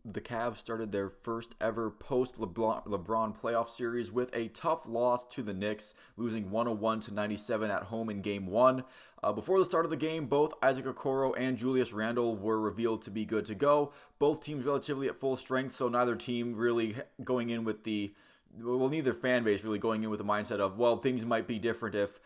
the Cavs started their first ever post-LeBron playoff series with a tough loss to the Knicks, losing 101-97 at home in Game 1. Before the start of the game, both Isaac Okoro and Julius Randle were revealed to be good to go. Both teams relatively at full strength, so neither team really going in with neither fan base really going in with the mindset of, well, things might be different if,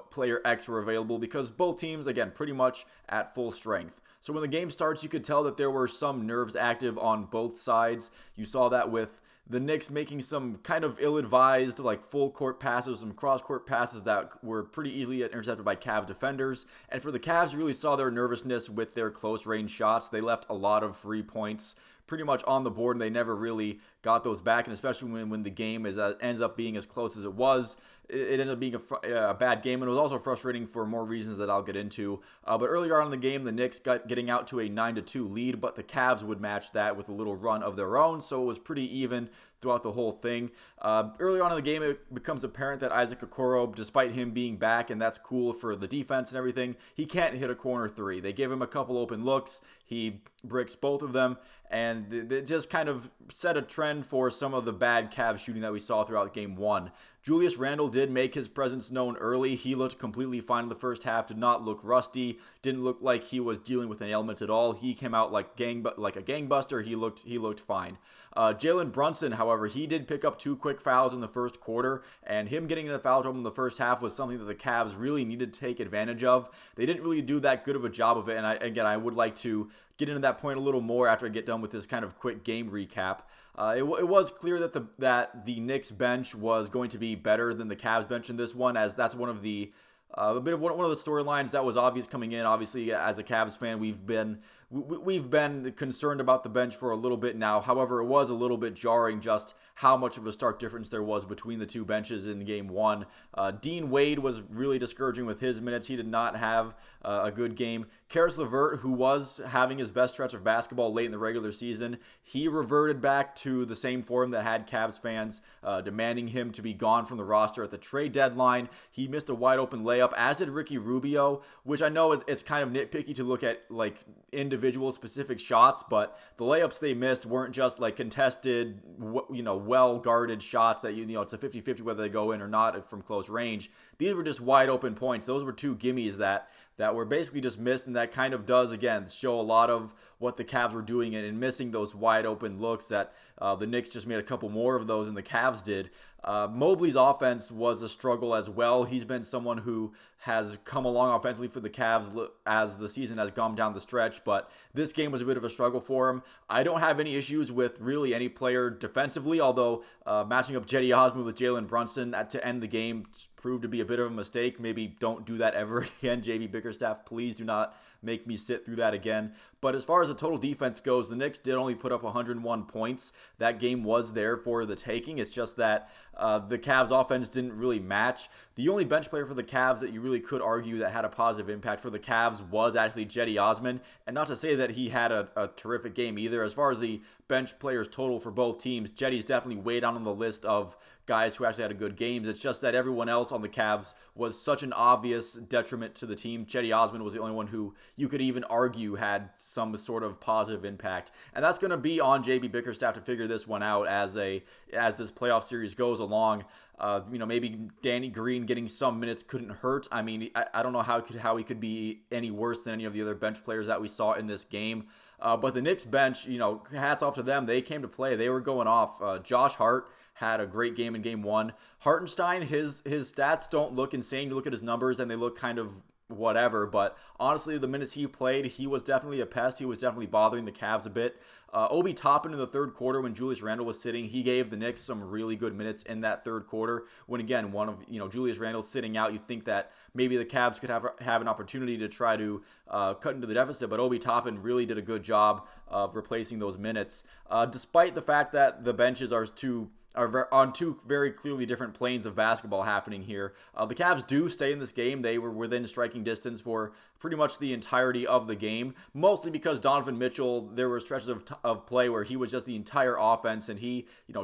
player X were available, because both teams, again, pretty much at full strength. So when the game starts, you could tell that there were some nerves active on both sides. You saw that with the Knicks making some kind of ill-advised, full court passes, some cross-court passes that were pretty easily intercepted by Cavs defenders. And for the Cavs, you really saw their nervousness with their close-range shots. They left a lot of free points pretty much on the board, and they never really got those back. And especially when the game ends up being as close as it was, it ended up being a bad game, and it was also frustrating for more reasons that I'll get into. But earlier on in the game, the Knicks getting out to a 9-2 lead, but the Cavs would match that with a little run of their own, so it was pretty even throughout the whole thing. Early on in the game, it becomes apparent that Isaac Okoro, despite him being back, and that's cool for the defense and everything, he can't hit a corner three. They give him a couple open looks, he bricks both of them, and it just kind of set a trend for some of the bad Cavs shooting that we saw throughout Game 1. Julius Randle did make his presence known early. He looked completely fine in the first half, did not look rusty, didn't look like he was dealing with an ailment at all. He came out like a gangbuster. He looked fine. Jalen Brunson, however, he did pick up 2 quick fouls in the first quarter, and him getting in the foul trouble in the first half was something that the Cavs really needed to take advantage of. They didn't really do that good of a job of it, and I would like to get into that point a little more after I get done with this kind of quick game recap. It was clear that the Knicks bench was going to be better than the Cavs bench in this one, as that's one of the one of the storylines that was obvious coming in. Obviously, as a Cavs fan, we've been concerned about the bench for a little bit now. However, it was a little bit jarring just how much of a stark difference there was between the two benches in Game 1. Dean Wade was really discouraging with his minutes. He did not have a good game. Karis LeVert, who was having his best stretch of basketball late in the regular season, he reverted back to the same form that had Cavs fans demanding him to be gone from the roster at the trade deadline. He missed a wide open layup, as did Ricky Rubio, which I know it's kind of nitpicky to look at individual specific shots, but the layups they missed weren't just contested, well guarded shots that it's a 50-50 whether they go in or not from close range. These were just wide open points. Those were 2 gimmies that were basically just missed, and that kind of does, again, show a lot of what the Cavs were doing and missing those wide open looks that the Knicks just made a couple more of those than the Cavs did. Mobley's offense was a struggle as well. He's been someone who has come along offensively for the Cavs as the season has gone down the stretch, but this game was a bit of a struggle for him. I don't have any issues with really any player defensively, although matching up Cedi Osman with Jalen Brunson to end the game proved to be a bit of a mistake. Maybe don't do that ever again, JB Bickerstaff. Please do not make me sit through that again. But as far as the total defense goes, the Knicks did only put up 101 points. That game was there for the taking. It's just that the Cavs offense didn't really match. The only bench player for the Cavs that you really could argue that had a positive impact for the Cavs was actually Cedi Osman. And not to say that he had a terrific game either. As far as the bench players total for both teams, Cedi's definitely way down on the list of guys who actually had a good games. It's just that everyone else on the Cavs was such an obvious detriment to the team. Cedi Osman was the only one who you could even argue had some sort of positive impact. And that's going to be on JB Bickerstaff to figure this one out as this playoff series goes along. Maybe Danny Green getting some minutes couldn't hurt. I mean, I don't know how he could be any worse than any of the other bench players that we saw in this game. But the Knicks bench, hats off to them. They came to play. They were going off. Josh Hart had a great game in Game 1. Hartenstein, his stats don't look insane. You look at his numbers and they look kind of whatever, but honestly, the minutes he played, he was definitely a pest. He was definitely bothering the Cavs a bit. Obi Toppin in the third quarter, when Julius Randle was sitting, he gave the Knicks some really good minutes in that third quarter. When again, one of Julius Randle sitting out, you think that maybe the Cavs could have an opportunity to try to cut into the deficit, but Obi Toppin really did a good job of replacing those minutes. Despite the fact that the benches are on 2 very clearly different planes of basketball happening here. The Cavs do stay in this game. They were within striking distance for pretty much the entirety of the game, mostly because Donovan Mitchell, there were stretches of play where he was just the entire offense, and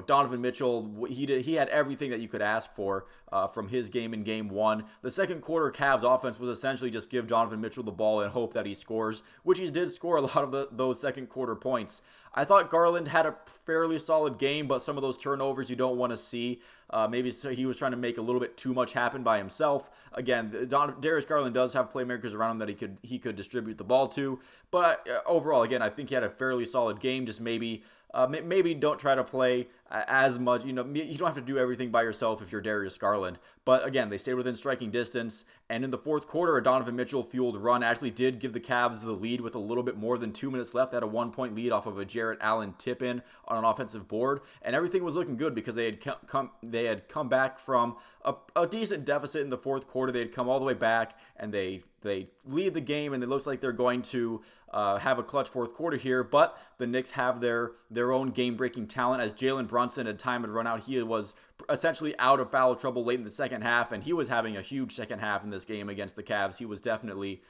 Donovan Mitchell, he had everything that you could ask for from his game in Game 1. The second quarter Cavs offense was essentially just give Donovan Mitchell the ball and hope that he scores, which he did score a lot of those second quarter points. I thought Garland had a fairly solid game, but some of those turnovers you don't want to see. Maybe so he was trying to make a little bit too much happen by himself. Again, Darius Garland does have playmakers around him that he could distribute the ball to. But overall, again, I think he had a fairly solid game. Just maybe don't try to play as much. You don't have to do everything by yourself if you're Darius Garland. But again, they stayed within striking distance. And in the fourth quarter, a Donovan Mitchell-fueled run actually did give the Cavs the lead with a little bit more than 2 minutes left. They had a 1-point lead off of a Jarrett Allen tip-in on an offensive board. And everything was looking good because they had come back from a decent deficit in the fourth quarter. They had come all the way back, and they lead the game, and it looks like they're going to have a clutch fourth quarter here. But the Knicks have their own game-breaking talent. As Jalen Brunson had time had run out, he was essentially out of foul trouble late in the second half, and he was having a huge second half in this game against the Cavs. He was definitely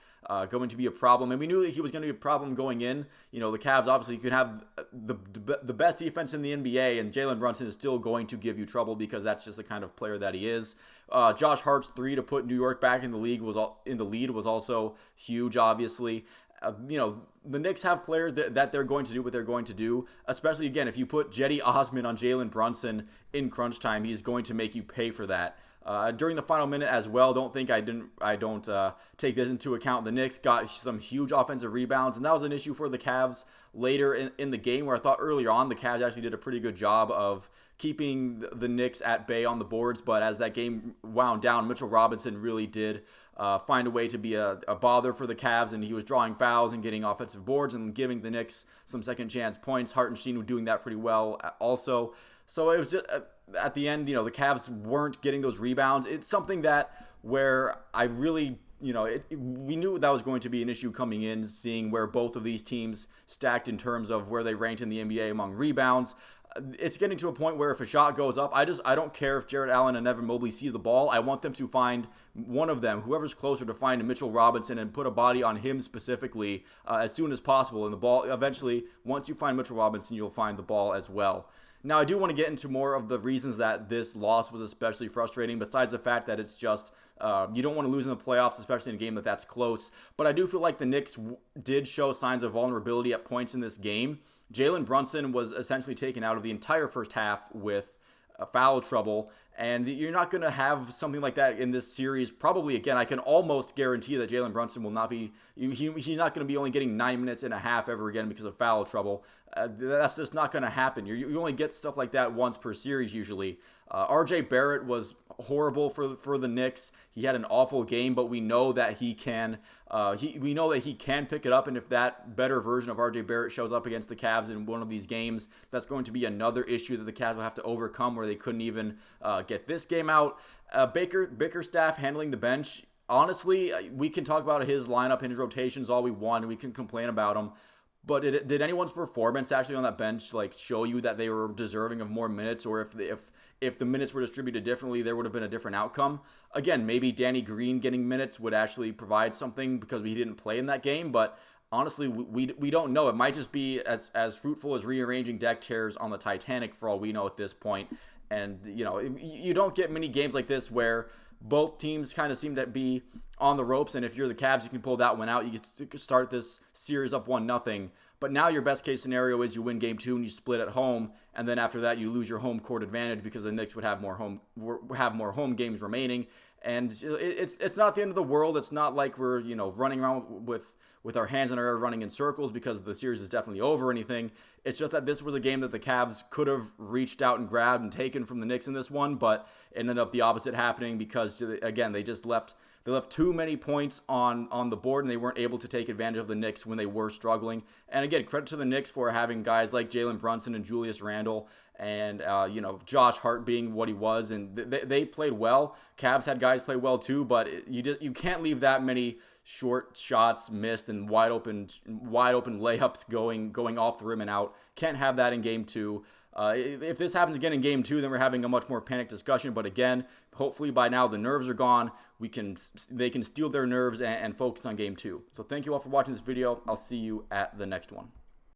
going to be a problem, and we knew that he was going to be a problem going in. The Cavs, obviously, you could have the best defense in the NBA, and Jalen Brunson is still going to give you trouble because that's just the kind of player that he is. Josh Hart's three to put New York back in the lead was also huge, obviously. The Knicks have players that they're going to do what they're going to do, especially, again, if you put Cedi Osman on Jalen Brunson in crunch time, he's going to make you pay for that. During the final minute as well, don't think I don't take this into account. The Knicks got some huge offensive rebounds, and that was an issue for the Cavs later in the game, where I thought earlier on the Cavs actually did a pretty good job of keeping the Knicks at bay on the boards. But as that game wound down, Mitchell Robinson really did find a way to be a bother for the Cavs, and he was drawing fouls and getting offensive boards and giving the Knicks some second chance points. Hartenstein was doing that pretty well also. So it was just at the end, the Cavs weren't getting those rebounds. It's something where I really, we knew that was going to be an issue coming in, seeing where both of these teams stacked in terms of where they ranked in the NBA among rebounds. It's getting to a point where if a shot goes up, I don't care if Jarrett Allen and Evan Mobley see the ball. I want them to find one of them, whoever's closer, to find a Mitchell Robinson and put a body on him specifically as soon as possible. And the ball, eventually, once you find Mitchell Robinson, you'll find the ball as well. Now, I do want to get into more of the reasons that this loss was especially frustrating, besides the fact that it's just you don't want to lose in the playoffs, especially in a game that's close. But I do feel like the Knicks did show signs of vulnerability at points in this game. Jalen Brunson was essentially taken out of the entire first half with foul trouble, and you're not going to have something like that in this series. Probably, again, I can almost guarantee that Jalen Brunson will not be, he's not going to be only getting 9 minutes and a half ever again because of foul trouble. That's just not going to happen. You only get stuff like that once per series usually. RJ Barrett was horrible for the Knicks. He had an awful game, but we know that he can pick it up, and if that better version of RJ Barrett shows up against the Cavs in one of these games, that's going to be another issue that the Cavs will have to overcome, where they couldn't even get this game out. Bickerstaff handling the bench. Honestly, we can talk about his lineup and his rotations all we want, and we can complain about him. But did anyone's performance actually on that bench show you that they were deserving of more minutes, or if the minutes were distributed differently, there would have been a different outcome? Again, maybe Danny Green getting minutes would actually provide something because he didn't play in that game, but honestly, we don't know. It might just be as fruitful as rearranging deck chairs on the Titanic for all we know at this point. And, you don't get many games like this where both teams kind of seem to be on the ropes, and if you're the Cavs, you can pull that one out. You can start this series up 1-0. But now your best case scenario is you win game 2 and you split at home, and then after that you lose your home court advantage because the Knicks would have more home games remaining. And it's not the end of the world. It's not like we're running around with our hands in our air running in circles because the series is definitely over or anything. It's just that this was a game that the Cavs could have reached out and grabbed and taken from the Knicks in this one, but it ended up the opposite happening because, again, they left too many points on the board, and they weren't able to take advantage of the Knicks when they were struggling. And again, credit to the Knicks for having guys like Jalen Brunson and Julius Randle and Josh Hart being what he was, and they played well. Cavs had guys play well too, but you can't leave that many short shots missed and wide open layups going off the rim and out. Can't have that in game 2. If this happens again in game 2, then we're having a much more panicked discussion. But again, hopefully by now the nerves are gone. They can steal their nerves and focus on game 2. So thank you all for watching this video. I'll see you at the next one.